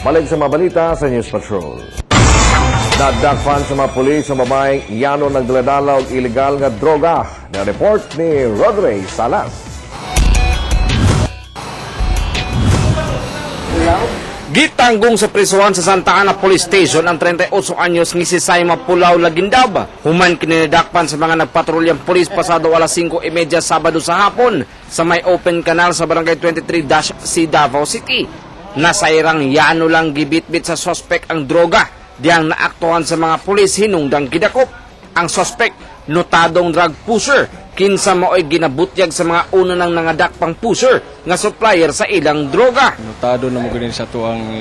Balik sa mga balita sa News Patrol. Nadakpan sa mga pulis sa babaeng yano nagdaladala og ilegal nga droga. Na report ni Rodrey Salas. Gitanggong sa prisuhan sa Santa Ana Police Station ang 38 anyos ng si Saima Pulao Lagindab. Human kinidakpan sa mga nagpatrulyang pulis pasado alas 5:30 Sabado sa hapon sa may open canal sa Barangay 23-C Davao City. Nasairang yano lang gibitbit sa sospek ang droga diyang naaktuhan sa mga pulis hinungdang gidakop. Ang sospek, notadong drug pusher, kinsa mao'y ginabutyag sa mga una ng nangadakpang pusher nga supplier sa ilang droga. Notado na mo ganin sa tuang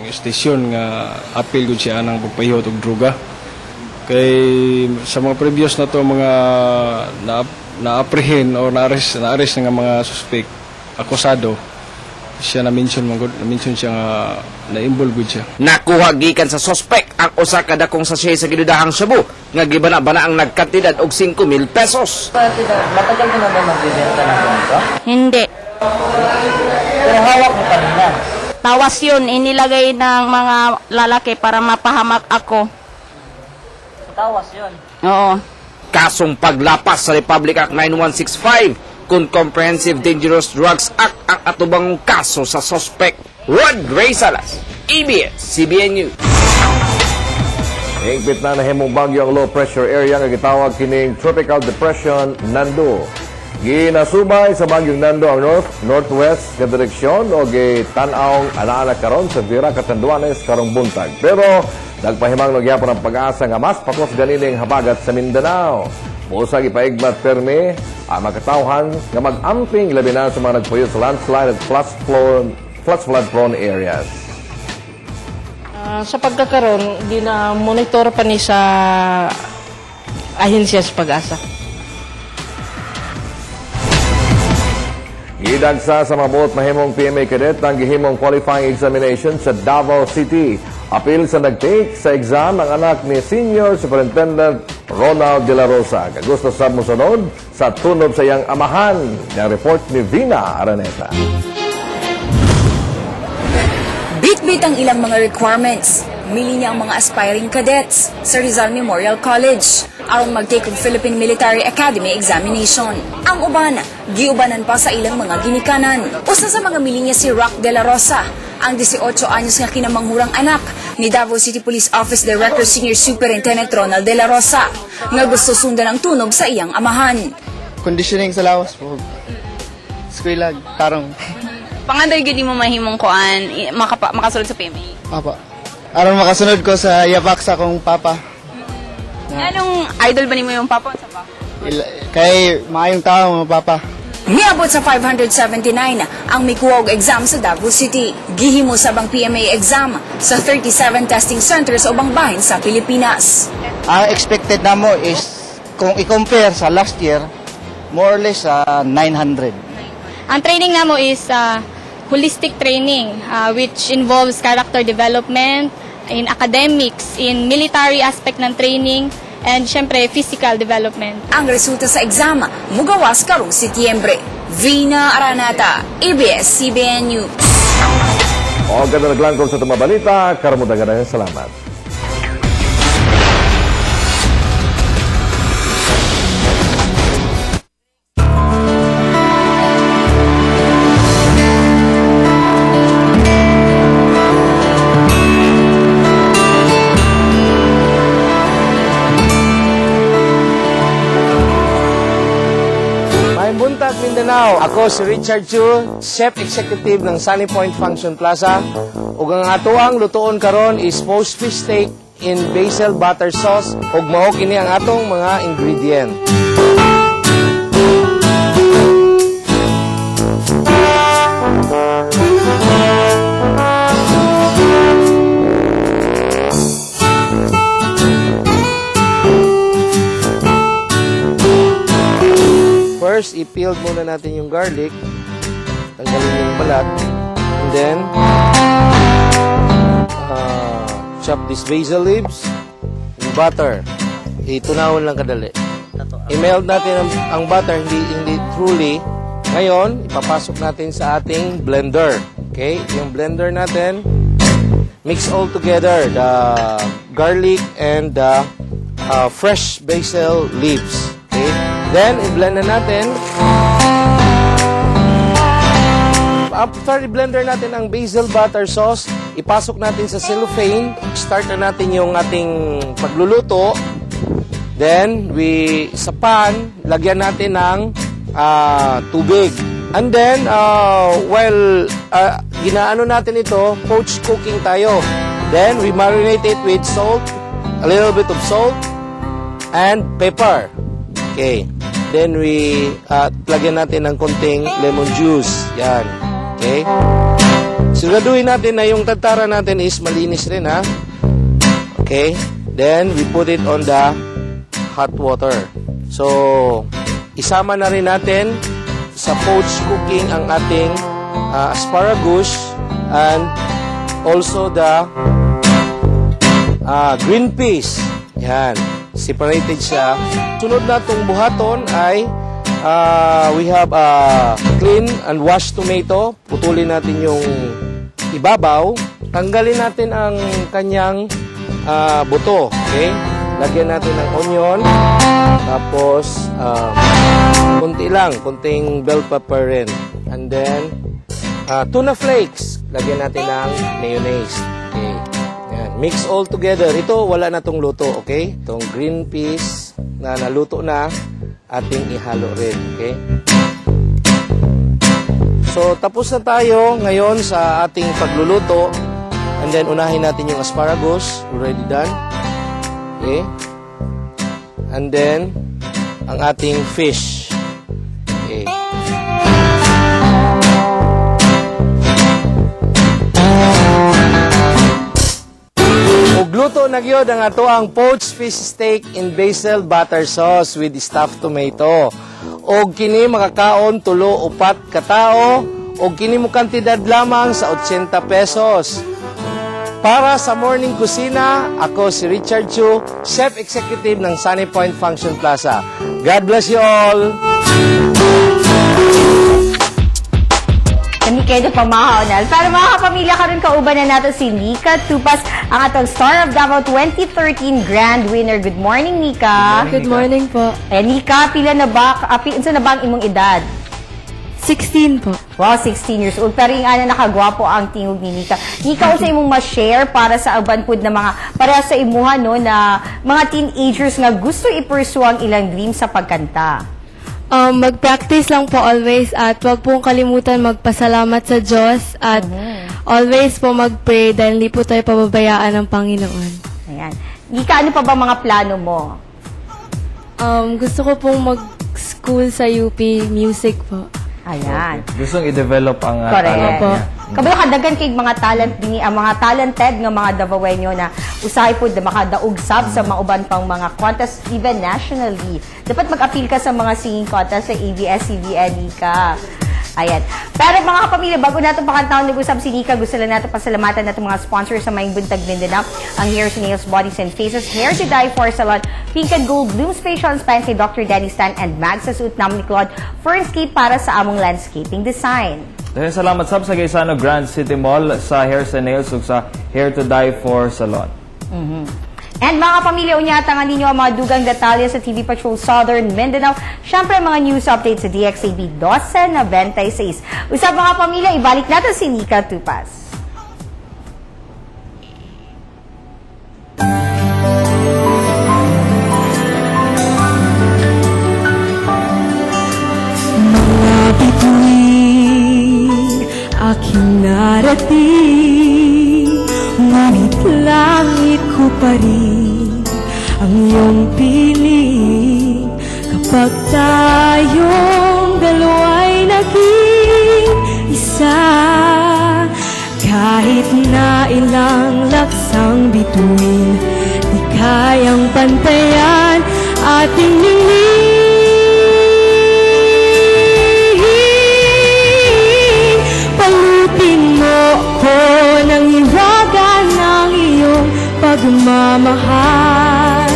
istasyon nga apil gud siya nang pagpahiyot og droga. Kay sa mga previous na to mga na-apprehend o na-arrest nga mga suspect, akusado, siya na-mention siya nga na-involve gud siya. Nakuha gikan sa suspect ang usa ka dakong sachet sa gidudahang Cebu nga gibana-bana ang nagkantidad og 5,000 pesos. Matagal ka na ba magbibenta ng ganito? Hindi. Pero hawak mo kanina. Tawas yun, inilagay ng mga lalaki para mapahamak ako. Tawas yun. Oo. Kasong paglapas sa Republic Act 9165 kung Comprehensive Dangerous Drugs Act ang atubang kaso sa suspect. Rodrey Salas, ABS-CBN News. Higpit na nahimong bagyo ang low pressure area nga gitawag kining Tropical Depression Nando. Ginasubay sa bagyong Nando ang northwest nga direksyon o gitan-awng ana-ana karon sa Vira, Catanduanes karong buntag. Pero nagpahimang nagyapon ang pag-asa nga mas pakos ganining habagat sa Mindanao. Busa gipaigmat permi ang makatawhan nga mag-amping labi na sa mga nagpuyo sa landslide at flash flood prone areas. Sa pagkakaroon, di na monitor pa ni sa ahensya sa pag-asa. Gidagsa sa mabuot mahimong PMA cadet ang gihimong qualifying examination sa Davao City. Apil sa nag-take sa exam ang anak ni Senior Superintendent Ronald De La Rosa. Gusto sa musunod sa tunob sa iyang amahan. Ang report ni Vina Araneta. Bitbit ang ilang mga requirements. Mili niya ang mga aspiring cadets sa Rizal Memorial College aron mag-take og Philippine Military Academy examination. Ang uban, giubanan pa sa ilang mga ginikanan. Usa sa mga mili niya si Rock De La Rosa, ang 18 anyos nga kinamanghurang anak ni Davao City Police Office Director Senior Superintendent Ronald De La Rosa, nga gusto sundan ang tunog sa iyang amahan. Conditioning sa lawas po. Squilag, tarong. Pangandoy gini mo mahimong kuan makasulod sa PMA. Papa. Aron makasunod ko sa yapak sa akong papa. Anong idol ba nimo yung papa sa pa? Kay maayong tao mga papa. Miabot sa 579 ang mikuha og exam sa Davao City. Gihimo sa bang PMA exam sa 37 testing centers o bang bahin sa Pilipinas. Ang expected namo is kung i-compare sa last year, more or less 900. Ang training namo is holistic training which involves character development, in academics, in military aspect ng training, and syempre physical development. Ang resulta sa exam mugawas karong Setyembre. Vina Araneta, ABS-CBN News. O ganda naglangkol sa tumabalita, karamudagan salamat. Buntag Mindanao. Ako si Richard Chu, Chef Executive ng Sunny Point Function Plaza. Ug ang atoang lutoon karon is poached fish steak in basil butter sauce. Ug mao kini ang atong mga ingredient. First, i-peel muna natin yung garlic. Tanggalin yung balat. And then, chop these basil leaves. Yung butter. Itunawin lang kadali. I-melt natin ang butter, hindi truly. Ngayon, ipapasok natin sa ating blender. Okay? Yung blender natin, mix all together the garlic and the fresh basil leaves. Okay? Then, i-blend na natin. After i-blender natin ang basil butter sauce, ipasok natin sa cellophane. Start na natin yung ating pagluluto. Then, sa pan, lagyan natin ng tubig. And then, ginaano natin ito, poached cooking tayo. Then, we marinate it with salt, a little bit of salt, and pepper. Okay. Then, lagyan natin ng konting lemon juice. Yan. Okay? Siguraduhin natin na yung tantara natin is malinis rin, ha? Okay? Then, we put it on the hot water. So, isama na rin natin sa poached cooking ang ating asparagus and also the green peas. Yan. Separated siya. Sunod na itong buhaton ay we have clean and washed tomato. Putulin natin yung ibabaw. Tanggalin natin ang kanyang buto. Okay? Lagyan natin ng onion. Tapos, kunting bell pepper rin. And then, tuna flakes. Lagyan natin ng mayonnaise. Okay. Yan. Mix all together. Ito, wala na tong luto. Okay? Itong green peas na naluto na, ating ihalo rin. Okay? So, tapos na tayo ngayon sa ating pagluluto. And then, unahin natin yung asparagus. Already done. Okay? And then, ang ating fish. Okay. Ugluto na gyud ang ato ang poached fish steak in basil butter sauce with stuffed tomato. Og kini makakaon 3-4 ka tawo, og kini mo kantidad lamang sa 80 pesos. Para sa Morning Kusina, ako si Richard Chu, Chef Executive ng Sunny Point Function Plaza. God bless you all! Kami kayo pamahaonal. Para mga kapamilya ka rin kauban na natin si Nika Tupas, ang atong Star of Davao 2013 Grand Winner. Good morning, Nika. Good morning po. Nika, pila na ba ang imong edad? 16 po. Wow, 16 years old. Pero yung nakagwapo ang tingog ni Nika. Nika, sa imong ma-share para sa aban pod na para sa imuha, no, na mga teenagers nga gusto i-pursue ang ilang dream sa pagkanta. Mag-practice lang po always at wag pong kalimutan magpasalamat sa Diyos at always po mag-pray dahil hindi po tayo pababayaan ng Panginoon. Ayan. Nika, ano pa ba mga plano mo? Gusto ko pong mag-school sa UP Music po. Ayan. Gustong i-develop ang talent niya. Kabalo kadagan kay mga talent dinhi ang mga talented nga mga Davaoenyo na usahay pud na makadaog sab sa mga uban pang mga contest even nationally. Dapat mag-appeal ka sa mga singing contest sa ABS-CBN ka. Ayan. Pero mga kapamilya, bago natin pakantahon nag-usap si Nika, gusto lang natin pasalamatan natin mga sponsors sa Maing Buntag Mindanao, ang Hairs, Nails, Bodies, and Faces, Hair to Die for Salon, Pink and Gold, Bloom's Facial and Spa kay Dr. Danny Stan, and Mag sa suit namin ni Claude, Fernscape para sa among landscaping design. Dahil salamat sab sa Gaisano Grand City Mall sa Hairs and Nails ug sa Hair to Die for Salon. And mga kapamilya, unyatangan ninyo ang mga dugang detalye sa TV Patrol Southern Mindanao. Siyempre, mga news updates sa DXAB 12:96. Usap mga pamilya, ibalik natin si Nika Tupas. Mga bituin, aking narating, ngunit langit ko pa rin ang iyong piling. Kapag tayong dalawa'y naging isa, kahit na ilang laksang bituin, di kayang pantayan ating ningning. Palutin mo ko ng iwaga ng iyong pagmamahal.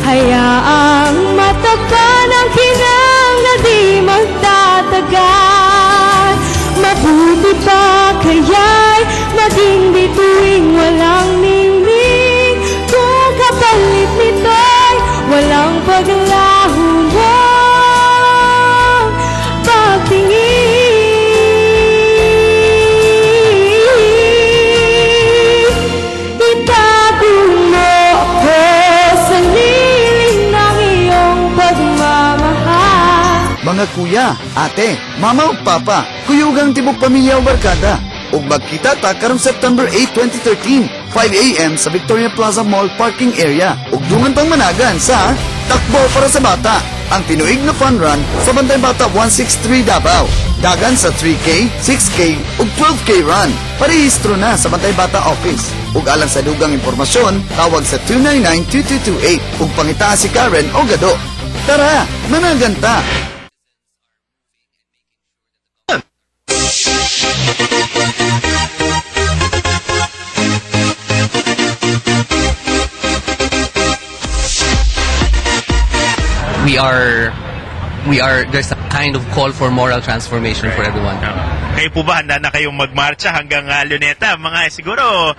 Hayaang matapan ang kinang na di magtatagal. Mabuti pa kaya'y maging bituing wala kuya, ate, mama ug papa, kuyugang tibok pamilya o barkada. Ug magkita ta karong September 8, 2013, 5 a.m. sa Victoria Plaza Mall parking area. Ug dungan pang managan sa Takbo para sa Bata, ang tinuig na fun run sa Bantay Bata 163 Davao. Dagan sa 3K, 6K ug 12K run. Parehistro na sa Bantay Bata office. Ug alang sa dugang impormasyon, tawag sa 299-2228 ug pangita si Karen o Gado. Tara, managan ta! We are there's a kind of call for moral transformation for everyone. Kayo po ba handa na kayong magmarcha hanggang Luneta? Mga siguro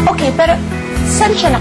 Okay, pero saan siya